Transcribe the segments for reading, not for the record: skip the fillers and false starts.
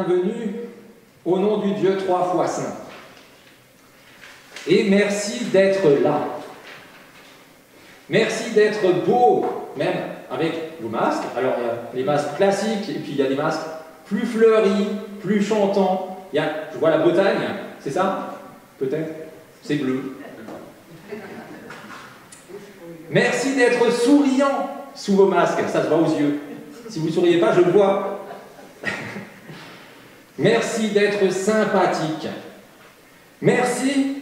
bienvenue au nom du Dieu trois fois saint. Et merci d'être là. Merci d'être beau, même avec vos masques. Alors, il y a les masques classiques, et puis il y a des masques plus fleuris, plus chantants. Il y a, je vois la Bretagne, c'est ça? Peut-être? C'est bleu. Merci d'être souriant sous vos masques, ça se voit aux yeux. Si vous ne souriez pas, je le vois. Merci d'être sympathique. Merci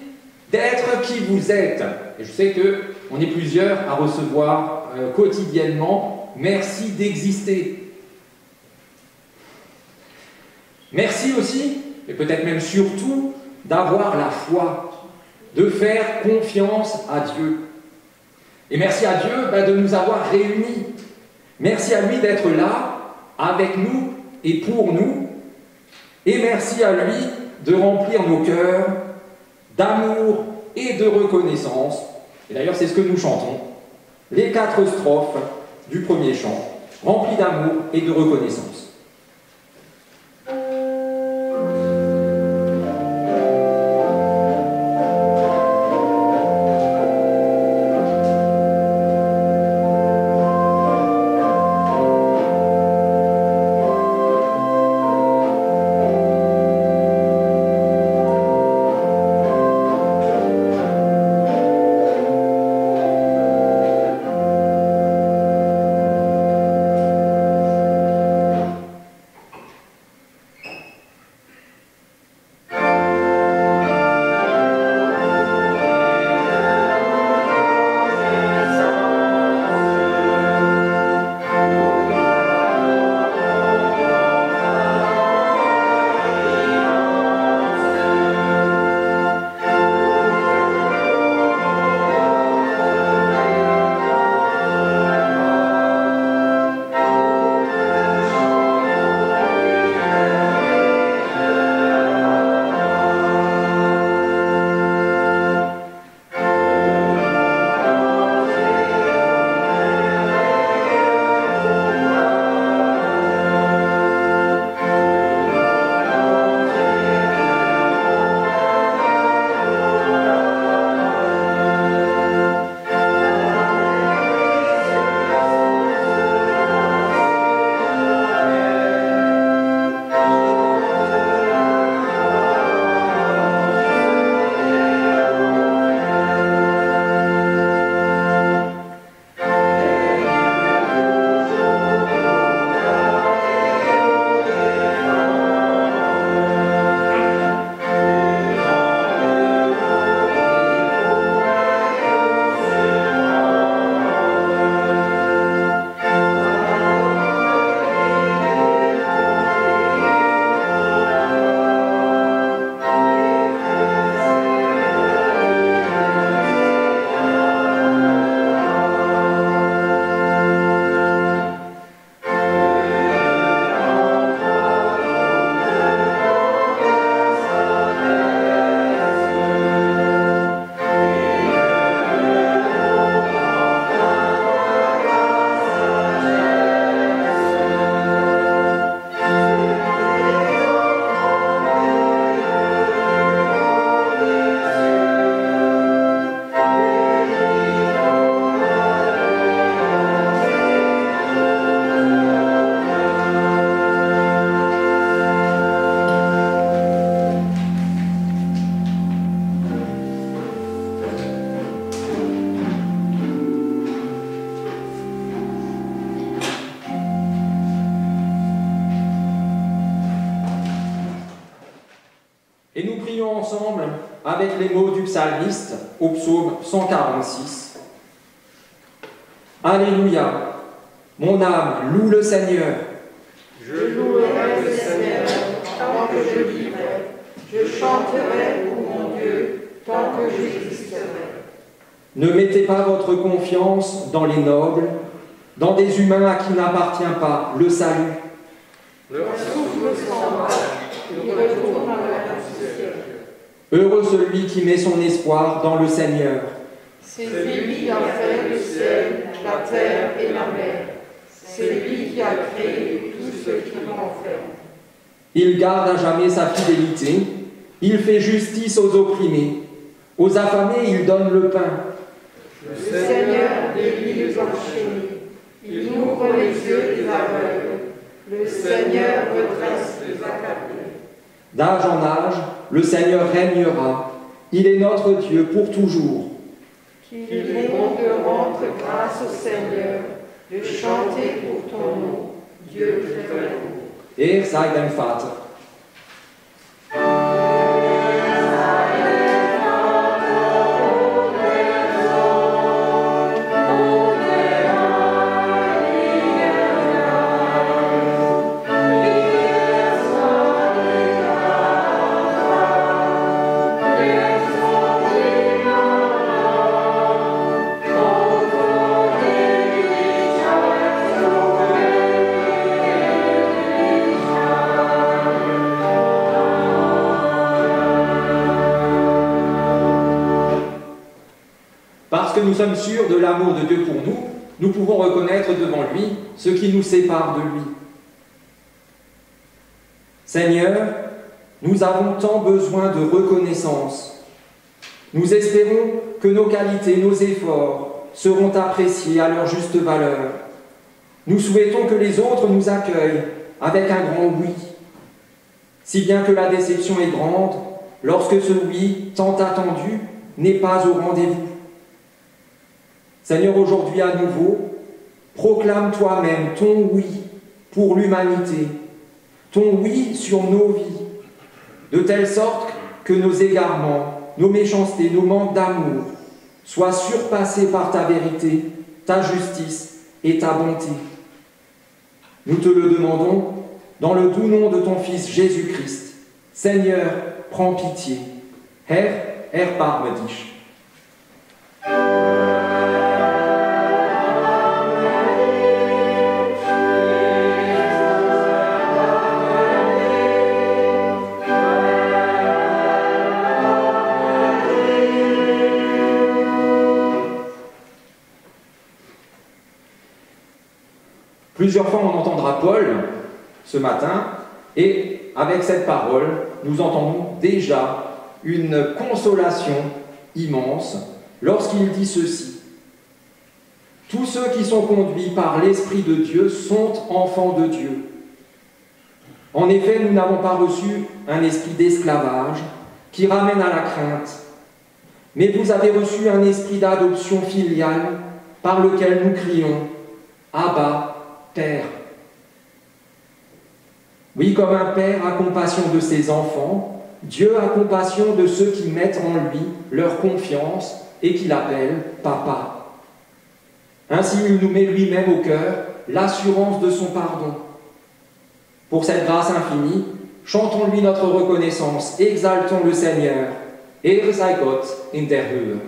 d'être qui vous êtes. Et je sais qu'on est plusieurs à recevoir quotidiennement. Merci d'exister. Merci aussi, et peut-être même surtout, d'avoir la foi, de faire confiance à Dieu. Et merci à Dieu de nous avoir réunis. Merci à lui d'être là, avec nous et pour nous. Et merci à lui de remplir nos cœurs d'amour et de reconnaissance. Et d'ailleurs, c'est ce que nous chantons. Les 4 strophes du premier chant, remplis d'amour et de reconnaissance. Avec les mots du psalmiste au psaume 146. Alléluia, mon âme loue le Seigneur. Je louerai le Seigneur tant que je vivrai. Je chanterai pour mon Dieu tant que j'existerai. Ne mettez pas votre confiance dans les nobles, dans des humains à qui n'appartient pas le salut. Leur souffle s'en va, ils retournent à la poussière. Heureux celui qui met son espoir dans le Seigneur. C'est lui qui a fait le ciel, la terre et la mer. C'est lui qui a créé tout ce qui renferme. Il garde à jamais sa fidélité, il fait justice aux opprimés, aux affamés il donne le pain. Le Seigneur délie les enchaînés, il ouvre les yeux des aveugles, le Seigneur redresse les accablés. D'âge en âge, le Seigneur régnera, il est notre Dieu pour toujours. Qu'il est bon de rendre grâce au Seigneur, de chanter pour ton nom, Dieu très haut. Er sei dein Vater. Parce que nous sommes sûrs de l'amour de Dieu pour nous, nous pouvons reconnaître devant lui ce qui nous sépare de lui. Seigneur, nous avons tant besoin de reconnaissance. Nous espérons que nos qualités, nos efforts seront appréciés à leur juste valeur. Nous souhaitons que les autres nous accueillent avec un grand oui, si bien que la déception est grande lorsque ce oui tant attendu n'est pas au rendez-vous. Seigneur, aujourd'hui à nouveau, proclame toi-même ton oui pour l'humanité, ton oui sur nos vies, de telle sorte que nos égarements, nos méchancetés, nos manques d'amour soient surpassés par ta vérité, ta justice et ta bonté. Nous te le demandons dans le doux nom de ton Fils Jésus-Christ. Seigneur, prends pitié. Herr, erbarme dich. Plusieurs fois, on entendra Paul ce matin, et avec cette parole, nous entendons déjà une consolation immense lorsqu'il dit ceci. Tous ceux qui sont conduits par l'Esprit de Dieu sont enfants de Dieu. En effet, nous n'avons pas reçu un esprit d'esclavage qui ramène à la crainte, mais vous avez reçu un esprit d'adoption filiale par lequel nous crions « Abba, Père ». Oui, comme un père a compassion de ses enfants, Dieu a compassion de ceux qui mettent en lui leur confiance et qui l'appellent Papa. Ainsi, il nous met lui-même au cœur l'assurance de son pardon. Pour cette grâce infinie, chantons-lui notre reconnaissance, exaltons le Seigneur. Ehre sei Gott in der Höhe.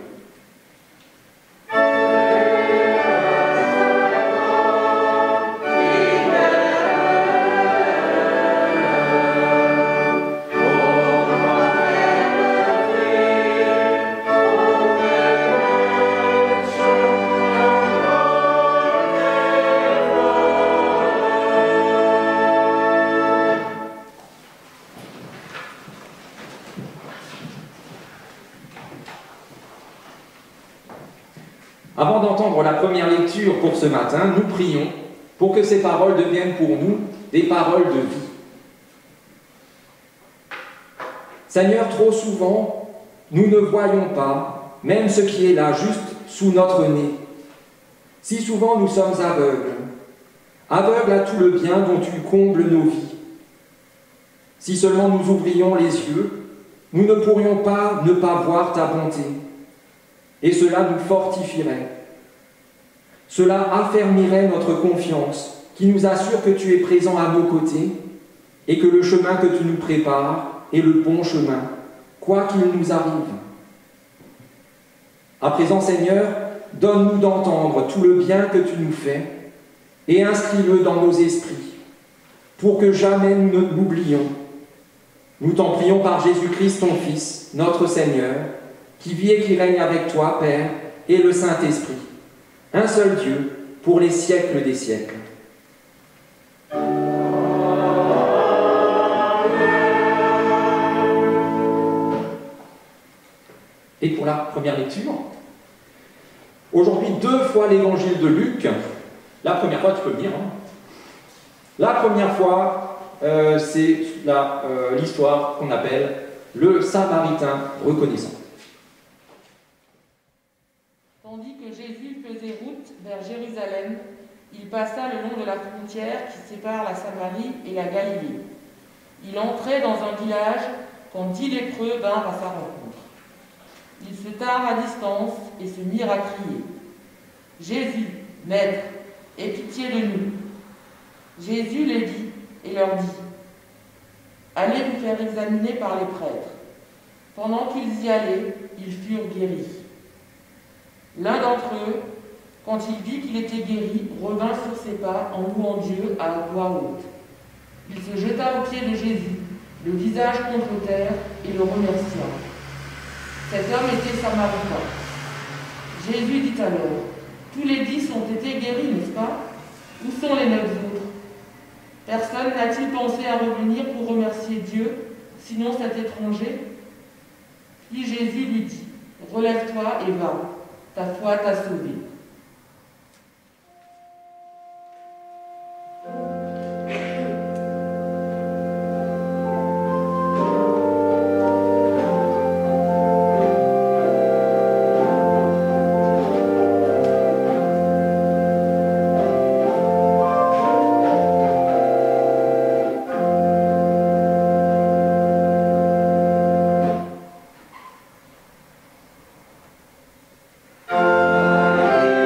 Avant d'entendre la première lecture pour ce matin, nous prions pour que ces paroles deviennent pour nous des paroles de vie. Seigneur, trop souvent, nous ne voyons pas, même ce qui est là, juste sous notre nez. Si souvent nous sommes aveugles, aveugles à tout le bien dont tu combles nos vies. Si seulement nous ouvrions les yeux, nous ne pourrions pas ne pas voir ta bonté. Et cela nous fortifierait. Cela affermirait notre confiance, qui nous assure que tu es présent à nos côtés et que le chemin que tu nous prépares est le bon chemin, quoi qu'il nous arrive. À présent, Seigneur, donne-nous d'entendre tout le bien que tu nous fais et inscris-le dans nos esprits, pour que jamais nous ne l'oublions. Nous t'en prions par Jésus-Christ, ton Fils, notre Seigneur, qui vit et qui règne avec toi, Père, et le Saint-Esprit, un seul Dieu, pour les siècles des siècles. la première lecture. Aujourd'hui, 2 fois l'évangile de Luc. La première fois, tu peux venir. Hein. La première fois, c'est l'histoire qu'on appelle le Samaritain reconnaissant. Tandis que Jésus faisait route vers Jérusalem, il passa le long de la frontière qui sépare la Samarie et la Galilée. Il entrait dans un village quand 10 lépreux vinrent à sa rencontre. Ils se tinrent à distance et se mirent à crier : « Jésus, Maître, aie pitié de nous. » Jésus les vit et leur dit : « Allez vous faire examiner par les prêtres. » Pendant qu'ils y allaient, ils furent guéris. L'un d'entre eux, quand il vit qu'il était guéri, revint sur ses pas en louant Dieu à voix haute. Il se jeta aux pieds de Jésus, le visage contre terre, et le remercia. Cet homme était samaritain. Jésus dit alors : « Tous les 10 ont été guéris, n'est-ce pas ? Où sont les 9 autres ? Personne n'a-t-il pensé à revenir pour remercier Dieu, sinon cet étranger ? » Puis Jésus lui dit : « Relève-toi et va, ta foi t'a sauvé. » Alléluia.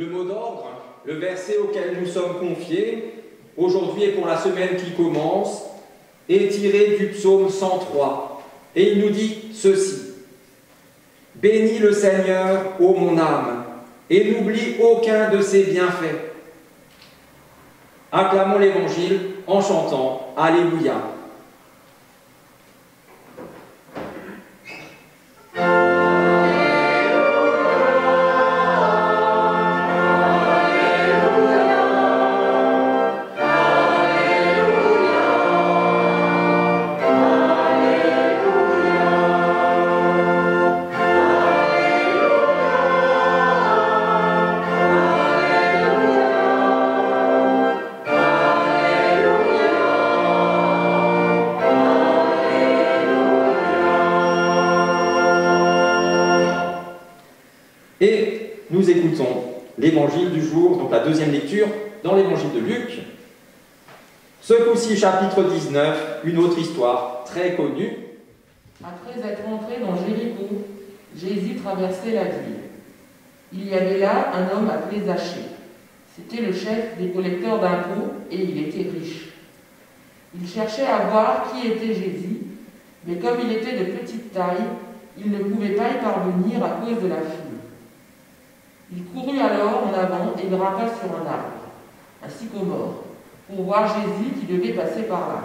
Le mot d'ordre, le verset auquel nous sommes confiés, aujourd'hui et pour la semaine qui commence, est tiré du psaume 103. Et il nous dit ceci: « Bénis le Seigneur, ô mon âme, et n'oublie aucun de ses bienfaits. » Acclamons l'Évangile en chantant « Alléluia ». Et nous écoutons l'évangile du jour, donc la deuxième lecture dans l'évangile de Luc. Ce coup-ci, chapitre 19, une autre histoire très connue. Après être entré dans Jéricho, Jésus traversait la ville. Il y avait là un homme appelé Zachée. C'était le chef des collecteurs d'impôts et il était riche. Il cherchait à voir qui était Jésus, mais comme il était de petite taille, il ne pouvait pas y parvenir à cause de la foule. Il courut alors en avant et grimpa sur un arbre, un sycomore, pour voir Jésus qui devait passer par là.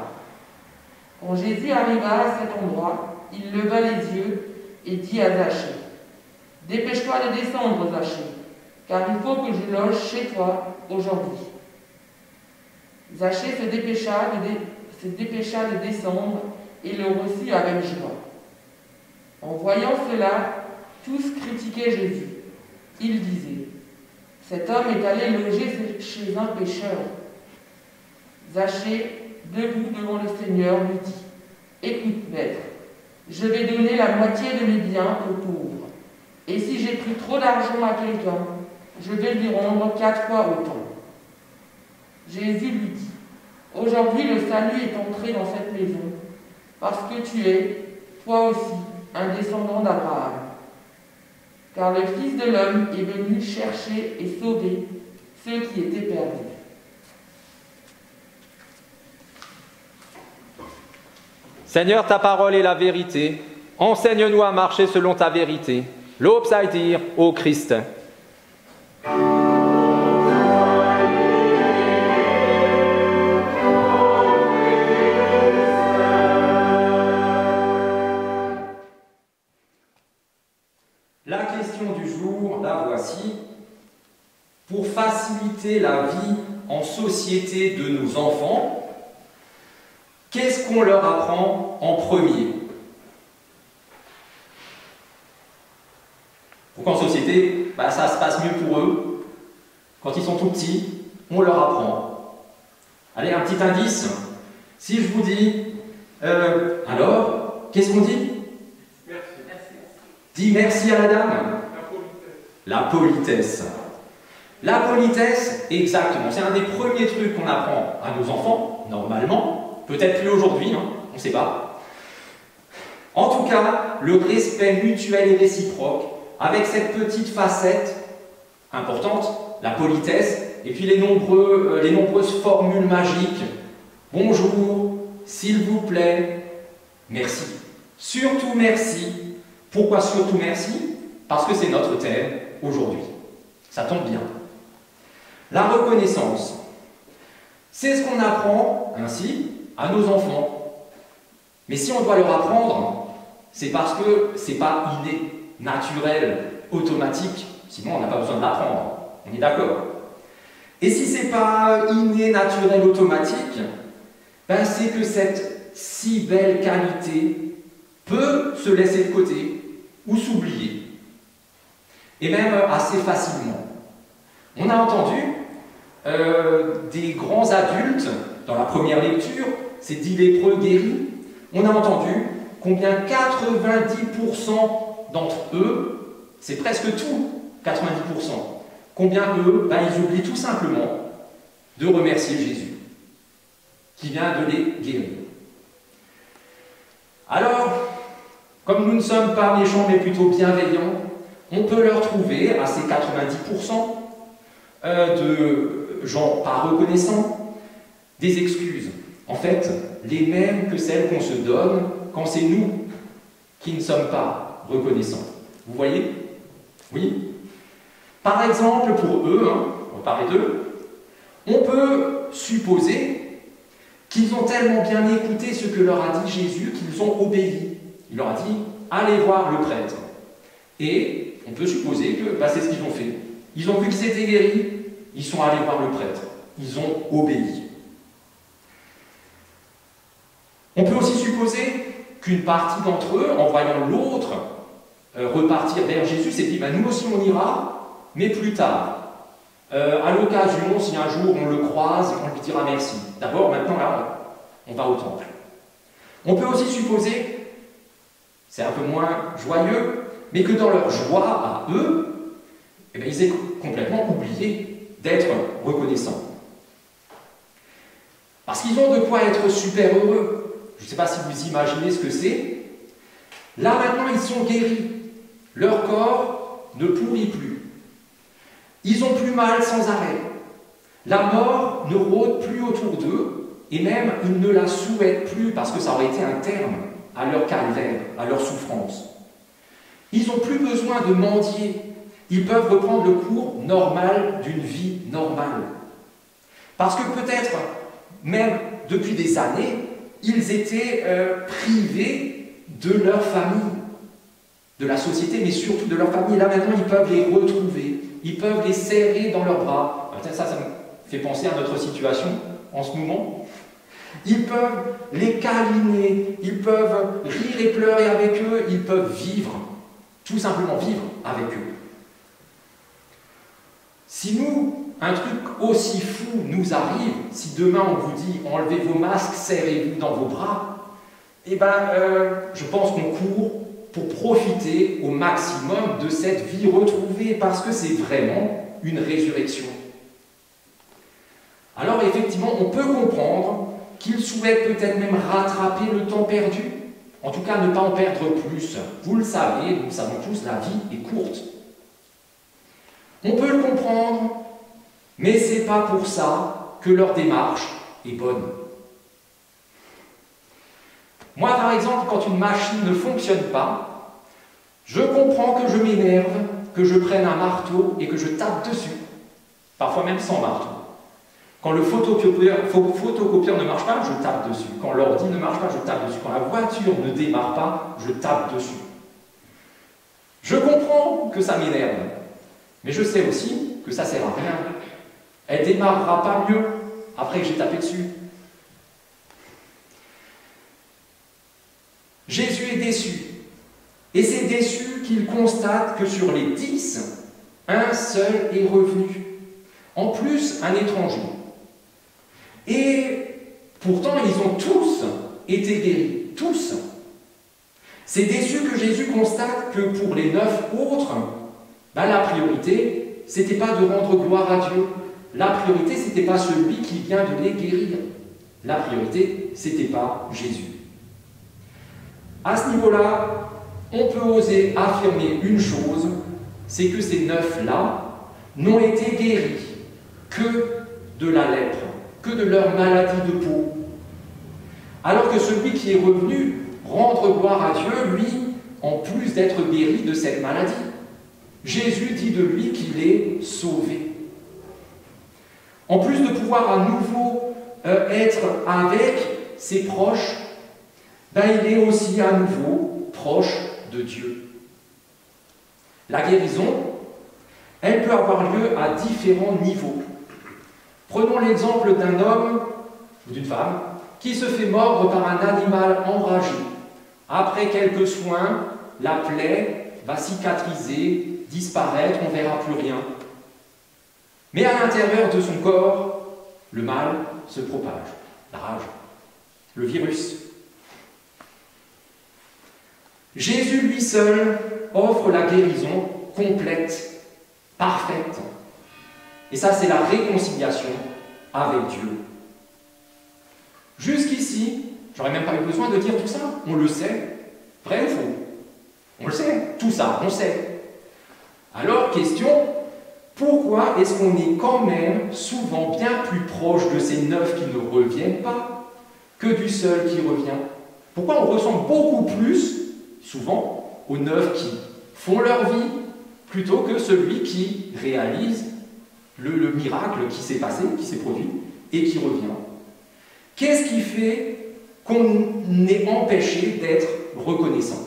Quand Jésus arriva à cet endroit, il leva les yeux et dit à Zachée: « Dépêche-toi de descendre, Zachée, car il faut que je loge chez toi aujourd'hui. » Zachée se dépêcha de descendre et le reçut avec joie. En voyant cela, tous critiquaient Jésus. Ils disaient: « Cet homme est allé loger chez un pécheur. » Zachée, debout devant le Seigneur, lui dit: « Écoute, maître, je vais donner la moitié de mes biens aux pauvres. Et si j'ai pris trop d'argent à quelqu'un, je vais lui rendre 4 fois autant. » Jésus lui dit: « Aujourd'hui le salut est entré dans cette maison, parce que tu es, toi aussi, un descendant d'Abraham. Car le Fils de l'homme est venu chercher et sauver ceux qui étaient perdus. » Seigneur, ta parole est la vérité. Enseigne-nous à marcher selon ta vérité. Lob sei dir, ô Christ. La question du jour, la voici. Pour faciliter la vie en société de nos enfants, qu'est-ce qu'on leur apprend en premier? Pour qu'en société, ça se passe mieux pour eux. Quand ils sont tout petits, on leur apprend. Allez, un petit indice. Si je vous dis, alors, qu'est-ce qu'on dit? Merci. Dis merci à la dame. La politesse. La politesse, exactement. C'est un des premiers trucs qu'on apprend à nos enfants, normalement. Peut-être plus aujourd'hui, on ne sait pas. En tout cas, le respect mutuel et réciproque, avec cette petite facette importante, la politesse, et puis les nombreuses formules magiques. Bonjour, s'il vous plaît, merci. Surtout merci. Pourquoi surtout merci? Parce que c'est notre thème aujourd'hui. Ça tombe bien. La reconnaissance, c'est ce qu'on apprend ainsi à nos enfants. Mais si on doit leur apprendre, c'est parce que c'est pas inné, naturel, automatique, sinon on n'a pas besoin de l'apprendre. On est d'accord? Et si c'est pas inné, naturel, automatique, c'est que cette si belle qualité peut se laisser de côté ou s'oublier. Et même assez facilement. On a entendu des grands adultes, dans la première lecture, c'est 10 lépreux guéris, on a entendu combien 90% d'entre eux, c'est presque tout, 90%, combien eux, ils oublient tout simplement de remercier Jésus, qui vient de les guérir. Alors, comme nous ne sommes pas méchants mais plutôt bienveillants, on peut leur trouver à ces 90% de gens pas reconnaissants, des excuses. En fait, les mêmes que celles qu'on se donne quand c'est nous qui ne sommes pas reconnaissants. Vous voyez? Oui? Par exemple, pour eux, on va parler d'eux, on peut supposer qu'ils ont tellement bien écouté ce que leur a dit Jésus qu'ils ont obéi. Il leur a dit « Allez voir le prêtre ». Et on peut supposer que c'est ce qu'ils ont fait. Ils ont vu qu'ils étaient guéris, ils sont allés voir le prêtre. Ils ont obéi. On peut aussi supposer qu'une partie d'entre eux, en voyant l'autre repartir vers Jésus, s'est dit nous aussi on ira, mais plus tard. À l'occasion, si un jour on le croise, on lui dira merci. D'abord, maintenant, là, on va au temple. On peut aussi supposer, c'est un peu moins joyeux, mais que dans leur joie à eux, ils aient complètement oublié d'être reconnaissants. Parce qu'ils ont de quoi être super heureux. Je ne sais pas si vous imaginez ce que c'est. Là, maintenant, ils sont guéris. Leur corps ne pourrit plus. Ils n'ont plus mal sans arrêt. La mort ne rôde plus autour d'eux, et même ils ne la souhaitent plus parce que ça aurait été un terme à leur calvaire, à leur souffrance. Ils n'ont plus besoin de mendier. Ils peuvent reprendre le cours normal d'une vie normale. Parce que peut-être, même depuis des années, ils étaient privés de leur famille, de la société, mais surtout de leur famille. Et là, maintenant, ils peuvent les retrouver. Ils peuvent les serrer dans leurs bras. Ça me fait penser à notre situation en ce moment. Ils peuvent les câliner, ils peuvent rire et pleurer avec eux, ils peuvent vivre, tout simplement vivre avec eux. Si nous, un truc aussi fou nous arrive, si demain on vous dit « enlevez vos masques, serrez-vous dans vos bras », je pense qu'on court pour profiter au maximum de cette vie retrouvée, parce que c'est vraiment une résurrection. Alors effectivement, on peut comprendre qu'ils souhaitent peut-être même rattraper le temps perdu, en tout cas ne pas en perdre plus. Vous le savez, nous le savons tous, la vie est courte. On peut le comprendre, mais ce n'est pas pour ça que leur démarche est bonne. Moi, par exemple, quand une machine ne fonctionne pas, je comprends que je m'énerve, que je prenne un marteau et que je tape dessus, parfois même sans marteau. Quand le photocopieur ne marche pas, je tape dessus. Quand l'ordi ne marche pas, je tape dessus. Quand la voiture ne démarre pas, je tape dessus. Je comprends que ça m'énerve, mais je sais aussi que ça ne sert à rien. Elle ne démarrera pas mieux après que j'ai tapé dessus. Jésus est déçu. Et c'est déçu qu'il constate que sur les 10, un seul est revenu. En plus, un étranger. Et pourtant, ils ont tous été guéris. Tous. C'est déçu que Jésus constate que pour les 9 autres, la priorité, ce n'était pas de rendre gloire à Dieu. La priorité, ce n'était pas celui qui vient de les guérir. La priorité, ce n'était pas Jésus. À ce niveau-là, on peut oser affirmer une chose, c'est que ces 9-là n'ont été guéris que de la lèpre, que de leur maladie de peau. Alors que celui qui est revenu rendre gloire à Dieu, lui, en plus d'être guéri de cette maladie, Jésus dit de lui qu'il est sauvé. En plus de pouvoir à nouveau être avec ses proches, il est aussi à nouveau proche de Dieu. La guérison, elle peut avoir lieu à différents niveaux. Prenons l'exemple d'un homme ou d'une femme qui se fait mordre par un animal enragé. Après quelques soins, la plaie va cicatriser, disparaître, on ne verra plus rien. Mais à l'intérieur de son corps, le mal se propage, la rage, le virus. Jésus, lui seul, offre la guérison complète, parfaite. Et ça, c'est la réconciliation avec Dieu. Jusqu'ici, j'aurais même pas eu besoin de dire tout ça. On le sait. Vrai ou faux? On le sait. Tout ça, on sait. Alors, question, pourquoi pourquoi est-ce qu'on est quand même souvent bien plus proche de ces 9 qui ne reviennent pas que du seul qui revient? Pourquoi on ressemble beaucoup plus, souvent, aux 9 qui font leur vie, plutôt que celui qui réalise le miracle qui s'est passé, qui s'est produit, et qui revient? Qu'est-ce qui fait qu'on est empêché d'être reconnaissant?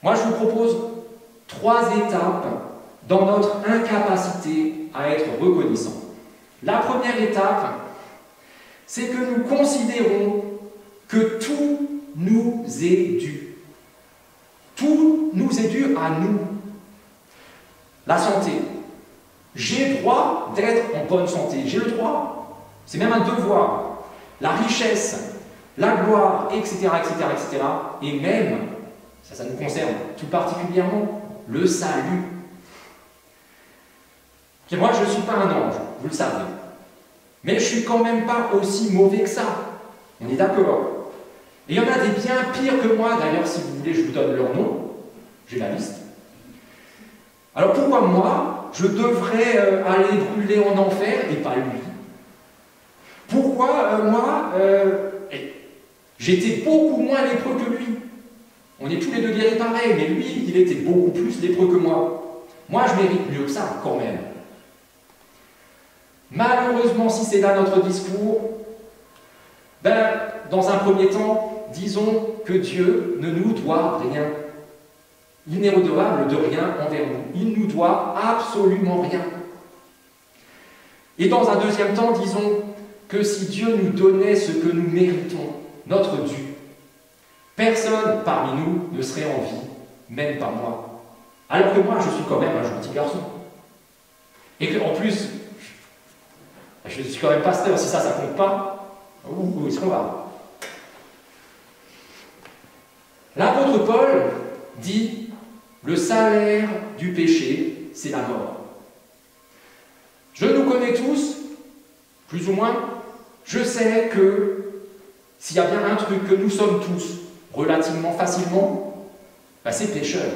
Moi, je vous propose 3 étapes dans notre incapacité à être reconnaissant. La première étape, c'est que nous considérons que tout nous est dû. Tout nous est dû à nous. La santé. J'ai droit d'être en bonne santé. J'ai le droit. C'est même un devoir. La richesse, la gloire, etc., etc., etc. Et même, ça nous concerne tout particulièrement, le salut. Et moi, je ne suis pas un ange, vous le savez. Mais je ne suis quand même pas aussi mauvais que ça. On est d'accord. Et il y en a des bien pires que moi. D'ailleurs, si vous voulez, je vous donne leur nom. J'ai la liste. Alors pourquoi moi, je devrais aller brûler en enfer et pas lui? Pourquoi moi, j'étais beaucoup moins lépreux que lui? On est tous les deux guéris pareil, mais lui, il était beaucoup plus lépreux que moi. Moi, je mérite mieux que ça, quand même. Malheureusement, si c'est là notre discours, dans un premier temps, disons que Dieu ne nous doit rien. Il n'est redevable de rien envers nous. Il nous doit absolument rien. Et dans un deuxième temps, disons que si Dieu nous donnait ce que nous méritons, notre dû, personne parmi nous ne serait en vie, même pas moi. Alors que moi, je suis quand même un gentil garçon. Et qu'en plus, je suis quand même pasteur, si ça compte pas, où est-ce qu'on va? L'apôtre Paul dit, le salaire du péché, c'est la mort. Je nous connais tous, plus ou moins, je sais que s'il y a bien un truc que nous sommes tous relativement facilement, c'est pécheurs.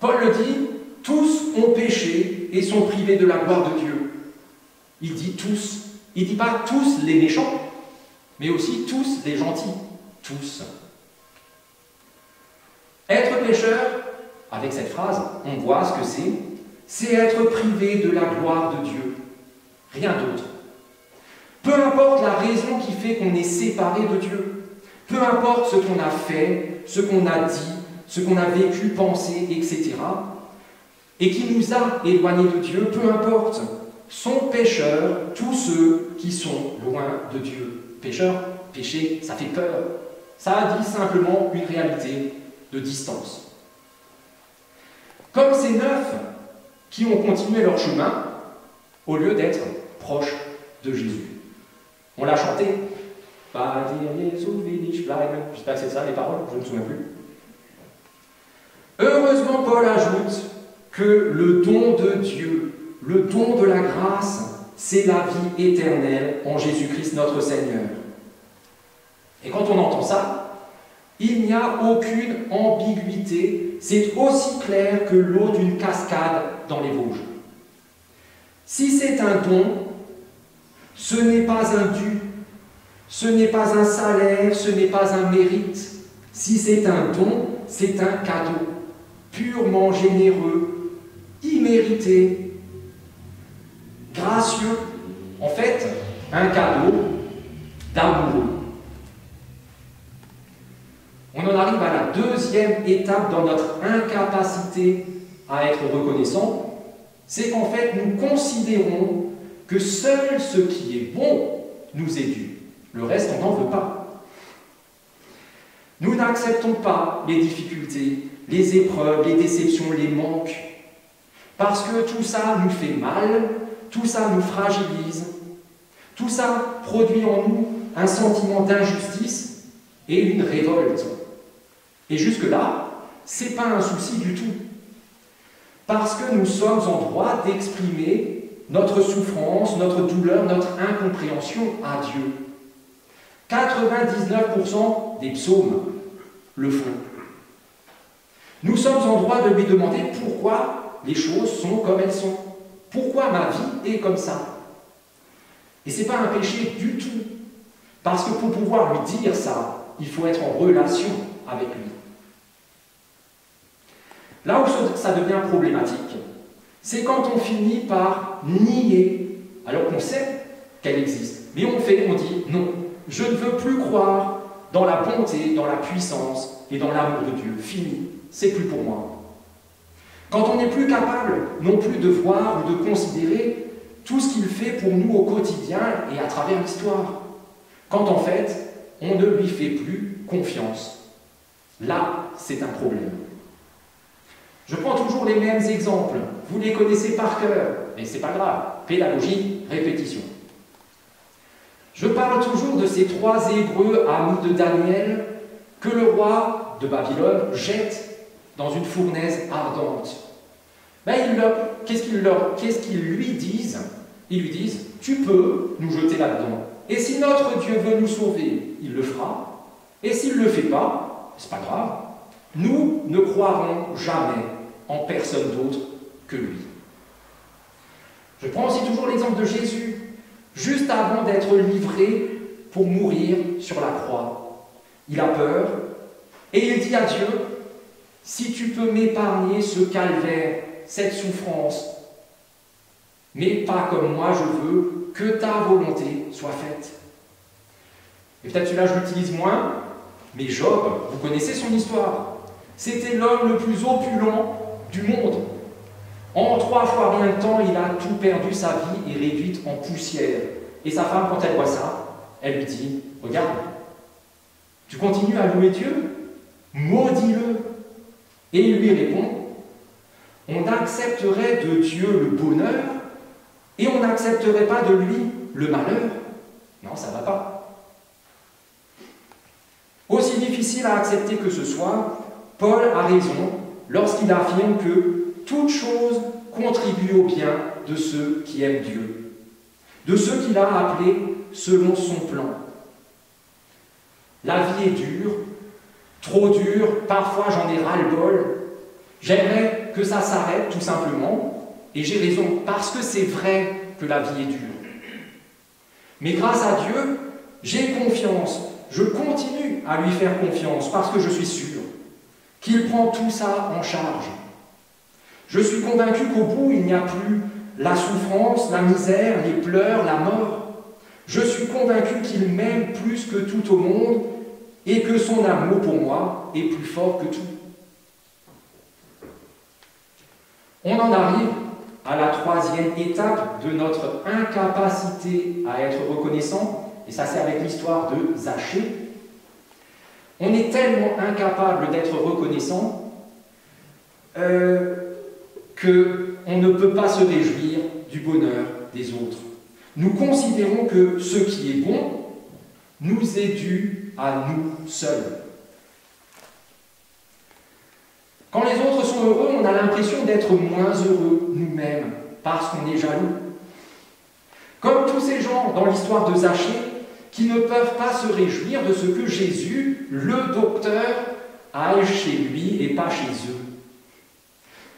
Paul le dit, tous ont péché et sont privés de la gloire de Dieu. Il dit tous. Il ne dit pas tous les méchants, mais aussi tous les gentils. Tous. Être pécheur, avec cette phrase, on voit ce que c'est être privé de la gloire de Dieu. Rien d'autre. Peu importe la raison qui fait qu'on est séparé de Dieu, peu importe ce qu'on a fait, ce qu'on a dit, ce qu'on a vécu, pensé, etc., et qui nous a éloignés de Dieu, peu importe, sont pécheurs tous ceux qui sont loin de Dieu. Pécheur, péché, ça fait peur. Ça dit simplement une réalité de distance. Comme ces 9 qui ont continué leur chemin au lieu d'être proches de Jésus. On l'a chanté. J'espère que c'est ça les paroles, je ne me souviens plus. Heureusement, Paul ajoute que le don de Dieu, le don de la grâce, c'est la vie éternelle en Jésus-Christ notre Seigneur. Et quand on entend ça, il n'y a aucune ambiguïté, c'est aussi clair que l'eau d'une cascade dans les Vosges. Si c'est un don, ce n'est pas un dû, ce n'est pas un salaire, ce n'est pas un mérite. Si c'est un don, c'est un cadeau, purement généreux, immérité, gracieux, en fait, un cadeau d'amoureux. On en arrive à la deuxième étape dans notre incapacité à être reconnaissant, c'est qu'en fait, nous considérons que seul ce qui est bon nous est dû. Le reste, on n'en veut pas. Nous n'acceptons pas les difficultés, les épreuves, les déceptions, les manques, parce que tout ça nous fait mal, tout ça nous fragilise, tout ça produit en nous un sentiment d'injustice et une révolte. Et jusque-là, ce n'est pas un souci du tout. Parce que nous sommes en droit d'exprimer notre souffrance, notre douleur, notre incompréhension à Dieu. 99% des psaumes le font. Nous sommes en droit de lui demander pourquoi les choses sont comme elles sont. Pourquoi ma vie est comme ça? Et ce n'est pas un péché du tout. Parce que pour pouvoir lui dire ça, il faut être en relation avec lui. Là où ça devient problématique, c'est quand on finit par nier, alors qu'on sait qu'elle existe. Mais on dit non, je ne veux plus croire dans la bonté, dans la puissance et dans l'amour de Dieu. Fini, c'est plus pour moi. Quand on n'est plus capable non plus de voir ou de considérer tout ce qu'il fait pour nous au quotidien et à travers l'histoire. Quand en fait, on ne lui fait plus confiance. Là, c'est un problème. Je prends toujours les mêmes exemples. Vous les connaissez par cœur, mais c'est pas grave. Pédagogie, répétition. Je parle toujours de ces 3 Hébreux amis de Daniel que le roi de Babylone jette dans une fournaise ardente. Ben, qu'est-ce qu'ils lui disent? Ils lui disent, tu peux nous jeter là-dedans. Et si notre Dieu veut nous sauver, il le fera. Et s'il ne le fait pas, c'est pas grave. Nous ne croirons jamais en personne d'autre que lui. Je prends aussi toujours l'exemple de Jésus, juste avant d'être livré pour mourir sur la croix. Il a peur et il dit à Dieu, si tu peux m'épargner ce calvaire, cette souffrance, mais pas comme moi je veux, que ta volonté soit faite. Et peut-être celui-là je l'utilise moins, mais Job, vous connaissez son histoire. C'était l'homme le plus opulent du monde. En 3 fois rien de temps, il a tout perdu, sa vie est réduite en poussière. Et sa femme, quand elle voit ça, elle lui dit, regarde, tu continues à louer Dieu? Maudis-le. Et il lui répond, on accepterait de Dieu le bonheur et on n'accepterait pas de lui le malheur. Non, ça ne va pas. Aussi difficile à accepter que ce soit, Paul a raison lorsqu'il affirme que toute chose contribue au bien de ceux qui aiment Dieu, de ceux qu'il a appelés selon son plan. La vie est dure, trop dure, parfois j'en ai ras-le-bol. J'aimerais que ça s'arrête tout simplement, et j'ai raison, parce que c'est vrai que la vie est dure. Mais grâce à Dieu, j'ai confiance, je continue à lui faire confiance, parce que je suis sûr qu'il prend tout ça en charge. Je suis convaincu qu'au bout, il n'y a plus la souffrance, la misère, les pleurs, la mort. Je suis convaincu qu'il m'aime plus que tout au monde et que son amour pour moi est plus fort que tout. On en arrive à la 3e étape de notre incapacité à être reconnaissant, et ça c'est avec l'histoire de Zachée. On est tellement incapable d'être reconnaissant qu'on ne peut pas se réjouir du bonheur des autres. Nous considérons que ce qui est bon nous est dû à nous seuls. Quand les autres sont heureux, on a l'impression d'être moins heureux nous-mêmes, parce qu'on est jaloux. Comme tous ces gens dans l'histoire de Zachée, qui ne peuvent pas se réjouir de ce que Jésus, le docteur, aille chez lui et pas chez eux.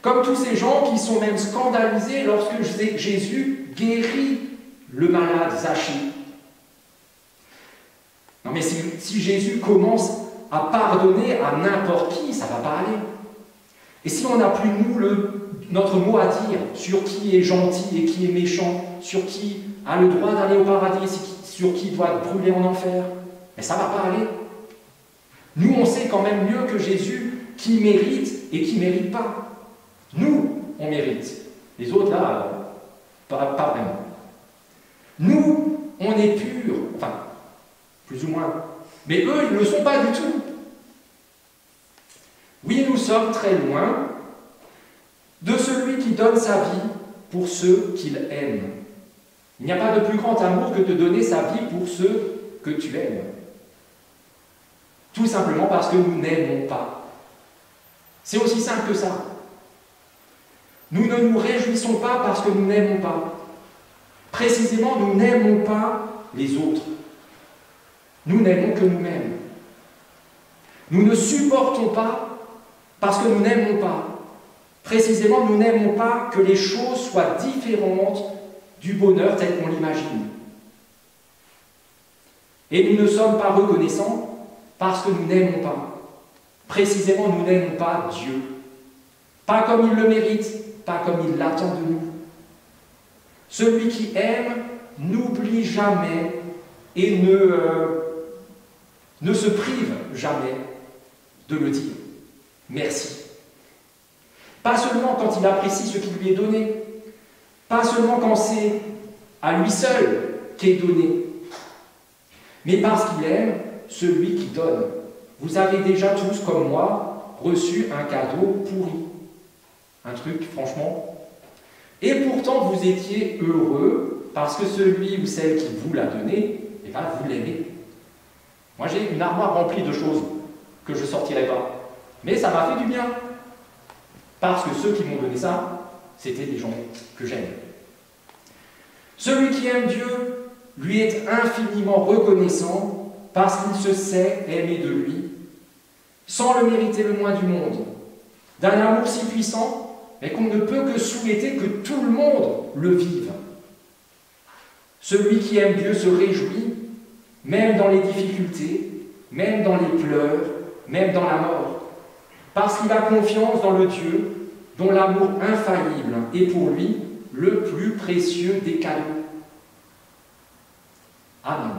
Comme tous ces gens qui sont même scandalisés lorsque Jésus guérit le malade Zachée. Non mais si Jésus commence à pardonner à n'importe qui, ça ne va pas aller. Et si on n'a plus, nous, notre mot à dire sur qui est gentil et qui est méchant, sur qui a le droit d'aller au paradis, sur qui doit brûler en enfer, mais ça ne va pas aller. Nous, on sait quand même mieux que Jésus qui mérite et qui ne mérite pas. Nous, on mérite. Les autres, là, pas vraiment. Nous, on est purs, enfin, plus ou moins. Mais eux, ils ne le sont pas du tout. Oui, nous sommes très loin de celui qui donne sa vie pour ceux qu'il aime. Il n'y a pas de plus grand amour que de donner sa vie pour ceux que tu aimes. Tout simplement parce que nous n'aimons pas. C'est aussi simple que ça. Nous ne nous réjouissons pas parce que nous n'aimons pas. Précisément, nous n'aimons pas les autres. Nous n'aimons que nous-mêmes. Nous ne supportons pas Parce que nous n'aimons pas. Précisément, nous n'aimons pas que les choses soient différentes du bonheur tel qu'on l'imagine. Et nous ne sommes pas reconnaissants parce que nous n'aimons pas. Précisément, nous n'aimons pas Dieu. Pas comme il le mérite, pas comme il l'attend de nous. Celui qui aime n'oublie jamais et ne se prive jamais de le dire. Merci. Pas seulement quand il apprécie ce qui lui est donné, pas seulement quand c'est à lui seul qu'est donné, mais parce qu'il aime celui qui donne. Vous avez déjà tous, comme moi, reçu un cadeau pourri. Un truc, franchement. Et pourtant, vous étiez heureux parce que celui ou celle qui vous l'a donné, eh bien, vous l'aimez. Moi, j'ai une armoire remplie de choses que je ne sortirai pas. Mais ça m'a fait du bien. Parce que ceux qui m'ont donné ça, c'était des gens que j'aime. Celui qui aime Dieu, lui est infiniment reconnaissant parce qu'il se sait aimé de lui, sans le mériter le moins du monde, d'un amour si puissant, mais qu'on ne peut que souhaiter que tout le monde le vive. Celui qui aime Dieu se réjouit, même dans les difficultés, même dans les pleurs, même dans la mort, parce qu'il a confiance dans le Dieu dont l'amour infaillible est pour lui le plus précieux des cadeaux. Amen.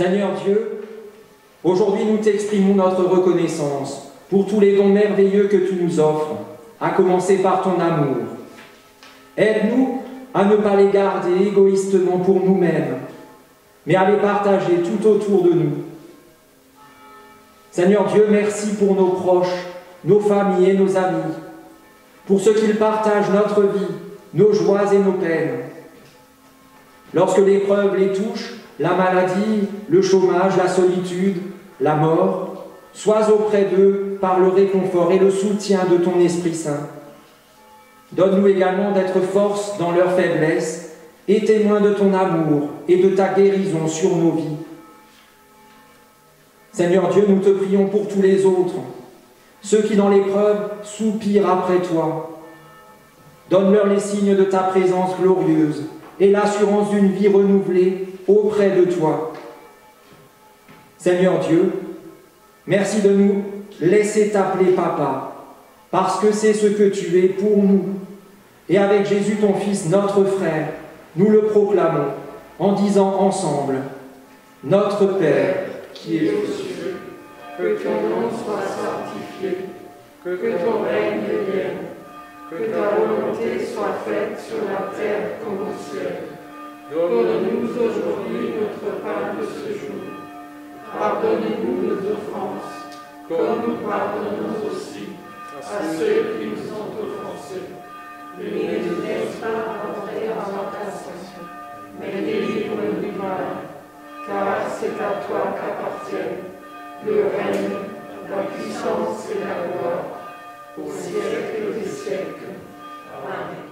Seigneur Dieu, aujourd'hui nous t'exprimons notre reconnaissance pour tous les dons merveilleux que tu nous offres, à commencer par ton amour. Aide-nous à ne pas les garder égoïstement pour nous-mêmes, mais à les partager tout autour de nous. Seigneur Dieu, merci pour nos proches, nos familles et nos amis, pour ceux qu'ils partagent notre vie, nos joies et nos peines. Lorsque l'épreuve les touche, la maladie, le chômage, la solitude, la mort, sois auprès d'eux par le réconfort et le soutien de ton Esprit Saint. Donne-nous également d'être force dans leur faiblesse et témoins de ton amour et de ta guérison sur nos vies. Seigneur Dieu, nous te prions pour tous les autres, ceux qui dans l'épreuve soupirent après toi. Donne-leur les signes de ta présence glorieuse et l'assurance d'une vie renouvelée auprès de toi. Seigneur Dieu, merci de nous laisser t'appeler Papa, parce que c'est ce que tu es pour nous. Et avec Jésus, ton Fils, notre frère, nous le proclamons en disant ensemble, « Notre Père, qui est aux cieux, que ton nom soit sanctifié, que ton règne vienne, que ta volonté soit faite sur la terre comme au ciel. Donne-nous aujourd'hui notre pain de ce jour. Pardonnez-nous nos offenses, comme nous pardonnons aussi à ceux qui nous ont offensés. Ne nous laisse pas entrer en tentation, mais délivre-nous du mal. Car c'est à toi qu'appartiennent le règne, la puissance et la gloire, au siècle des siècles. Amen.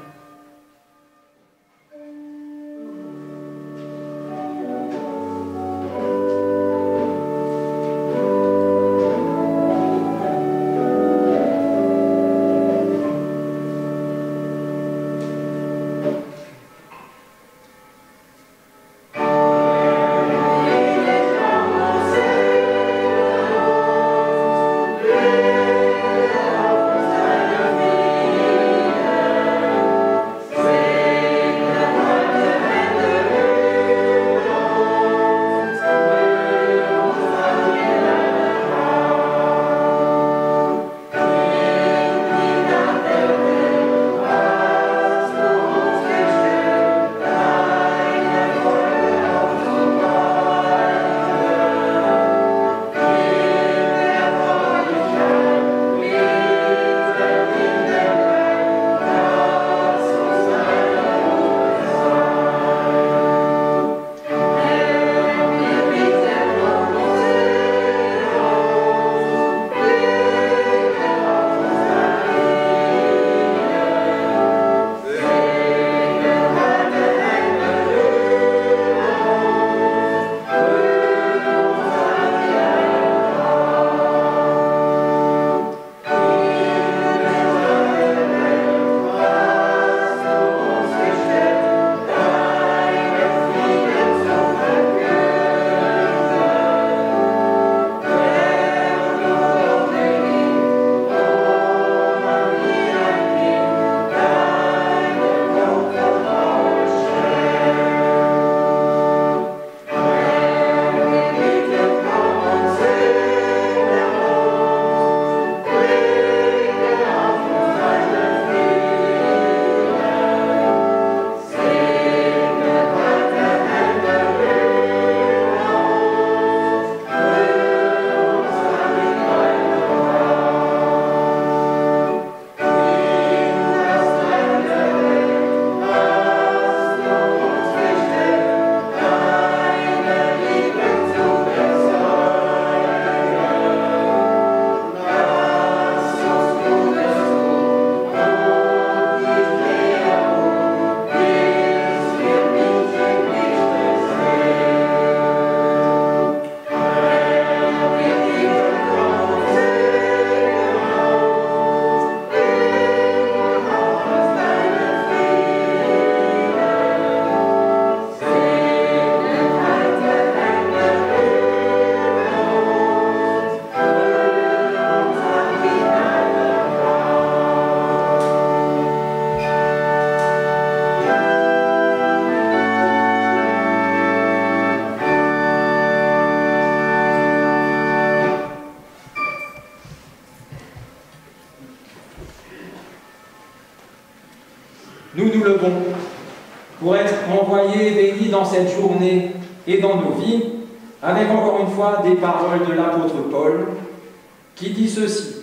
tout le bon pour être envoyés et bénis dans cette journée et dans nos vies, avec encore une fois des paroles de l'apôtre Paul qui dit ceci.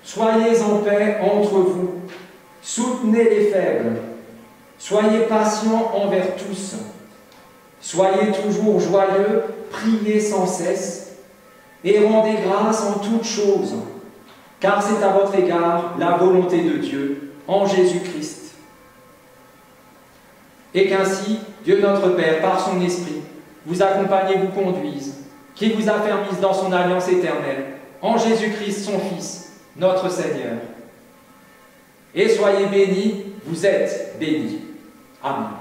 Soyez en paix entre vous, soutenez les faibles, soyez patients envers tous, soyez toujours joyeux, priez sans cesse, et rendez grâce en toutes choses, car c'est à votre égard la volonté de Dieu en Jésus-Christ. Et qu'ainsi, Dieu notre Père, par son Esprit, vous accompagne et vous conduise, qui vous affermisse dans son alliance éternelle, en Jésus-Christ son Fils, notre Seigneur. Et soyez bénis, vous êtes bénis. Amen.